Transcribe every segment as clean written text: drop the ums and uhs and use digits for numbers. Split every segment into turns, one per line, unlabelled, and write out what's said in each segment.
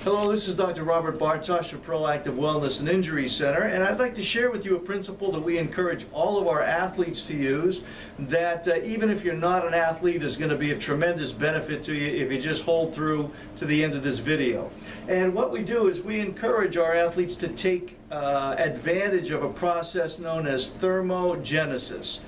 Hello, this is Dr. Robert Bartosh of Proactive Wellness and Injury Center, and I'd like to share with you a principle that we encourage all of our athletes to use that even if you're not an athlete is going to be of tremendous benefit to you if you just hold through to the end of this video. And what we do is we encourage our athletes to take advantage of a process known as thermogenesis.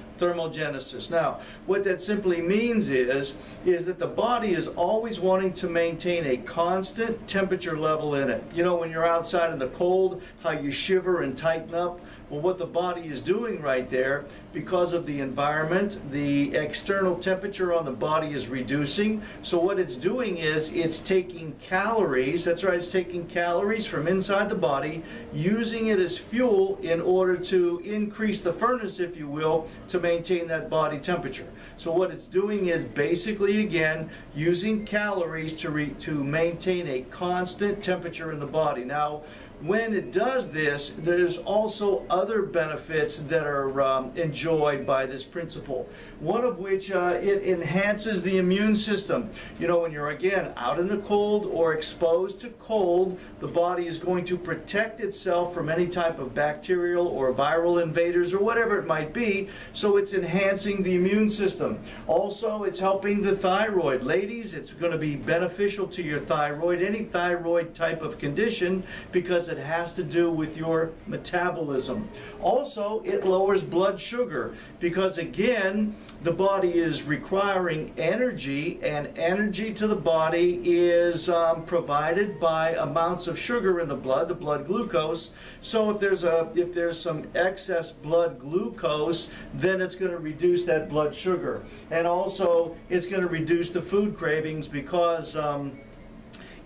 Now, what that simply means is that the body is always wanting to maintain a constant temperature level in it. You know, when you're outside in the cold, how you shiver and tighten up? Well, what the body is doing right there, because of the environment, the external temperature on the body is reducing. So what it's doing is it's taking calories, that's right, it's taking calories from inside the body, using it as fuel in order to increase the furnace, if you will, to maintain that body temperature. So what it's doing is basically, again, using calories to maintain a constant temperature in the body. Now, when it does this, there's also other benefits that are enjoyed by this principle. One of which, it enhances the immune system. You know, when you're, again, out in the cold or exposed to cold, the body is going to protect itself from any type of bacterial or viral invaders or whatever it might be, so it's enhancing the immune system. Also, it's helping the thyroid. Ladies, it's going to be beneficial to your thyroid, any thyroid type of condition, because it has to do with your metabolism. Also, it lowers blood sugar because, again, the body is requiring energy, and energy to the body is provided by amounts of sugar in the blood glucose. So if there's some excess blood glucose, then it's going to reduce that blood sugar. And also, it's going to reduce the food cravings because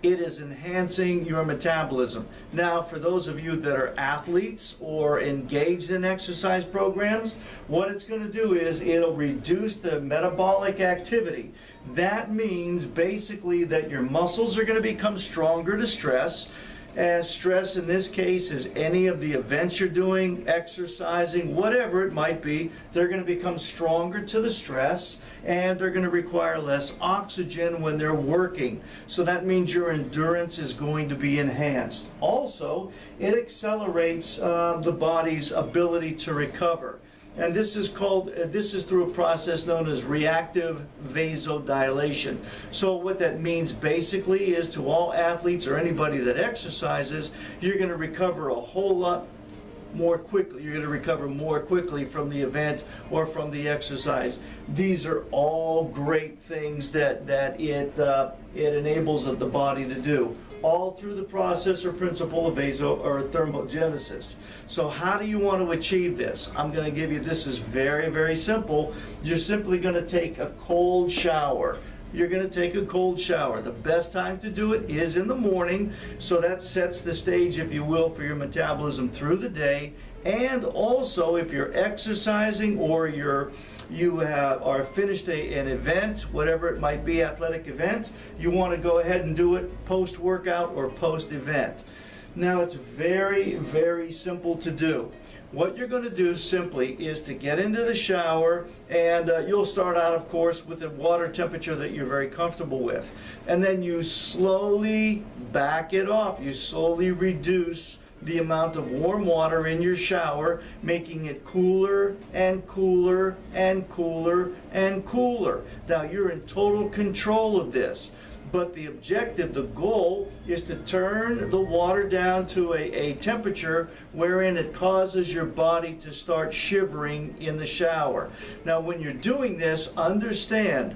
it is enhancing your metabolism. Now, for those of you that are athletes or engaged in exercise programs, what it's going to do is it'll reduce the metabolic activity. That means basically that your muscles are going to become stronger to stress. As stress in this case is any of the events you're doing, exercising, whatever it might be, they're going to become stronger to the stress, and they're going to require less oxygen when they're working. So that means your endurance is going to be enhanced. Also, it accelerates the body's ability to recover. And this is through a process known as reactive vasodilation. So what that means basically is, to all athletes or anybody that exercises, you're going to recover a whole lot more quickly. You're going to recover more quickly from the event or from the exercise. These are all great things that it enables the body to do, all through the process or principle of thermogenesis. So how do you want to achieve this? I'm going to give you, this is very, very simple. You're simply going to take a cold shower. You're going to take a cold shower. The best time to do it is in the morning, so that sets the stage, if you will, for your metabolism through the day. And also, if you're exercising or you are finished an event, whatever it might be, athletic event, you want to go ahead and do it post-workout or post-event. Now, it's very, very simple to do. What you're going to do simply is to get into the shower, and you'll start out, of course, with a water temperature that you're very comfortable with. And then you slowly back it off. You slowly reduce the amount of warm water in your shower, making it cooler and cooler and cooler and cooler. Now, you're in total control of this. But the objective, the goal, is to turn the water down to a temperature wherein it causes your body to start shivering in the shower. Now, when you're doing this, understand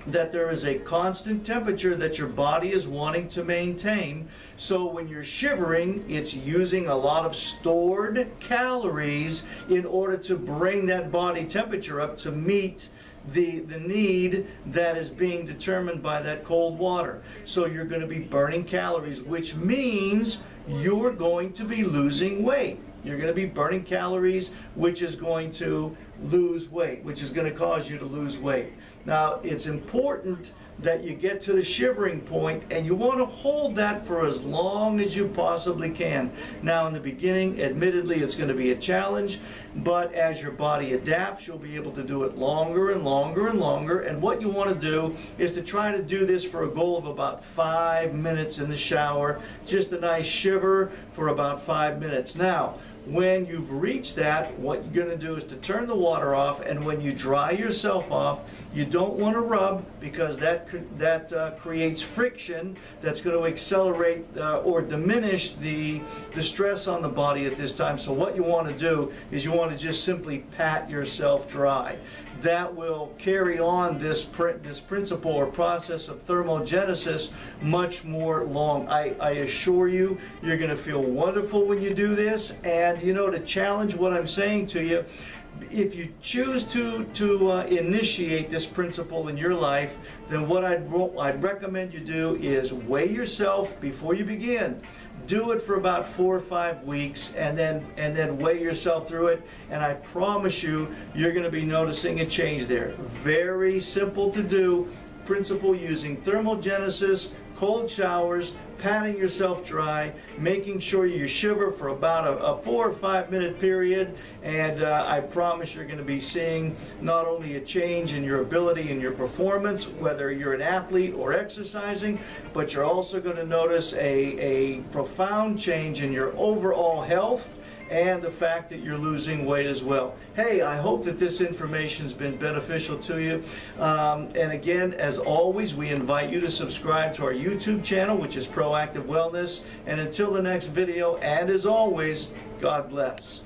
that there is a constant temperature that your body is wanting to maintain. So when you're shivering, it's using a lot of stored calories in order to bring that body temperature up to meet the need that is being determined by that cold water. So you're going to be burning calories, which means you're going to be losing weight. You're going to be burning calories, which is going to lose weight, which is going to cause you to lose weight. Now, it's important that you get to the shivering point, and you want to hold that for as long as you possibly can. Now in the beginning, admittedly, it's going to be a challenge, but as your body adapts, you'll be able to do it longer and longer and longer. And what you want to do is to try to do this for a goal of about 5 minutes in the shower, just a nice shiver for about 5 minutes. Now, when you've reached that, what you're going to do is to turn the water off, and when you dry yourself off, you don't want to rub, because that creates friction that's going to accelerate or diminish the stress on the body at this time. So what you want to do is you want to just simply pat yourself dry. That will carry on this principle or process of thermogenesis much more long. I assure you, you're going to feel wonderful when you do this. And you know, to challenge what I'm saying to you, if you choose to initiate this principle in your life, then what I'd recommend you do is weigh yourself before you begin. Do it for about 4 or 5 weeks, and then weigh yourself through it, and I promise you, you're going to be noticing a change there. Very simple to do principle using thermogenesis, cold showers, patting yourself dry, making sure you shiver for about a 4 or 5 minute period, and I promise you're going to be seeing not only a change in your ability and your performance, whether you're an athlete or exercising, but you're also going to notice a profound change in your overall health and the fact that you're losing weight as well. Hey, I hope that this information's been beneficial to you. And again, as always, we invite you to subscribe to our YouTube channel, which is Proactive Wellness. And until the next video, and as always, God bless.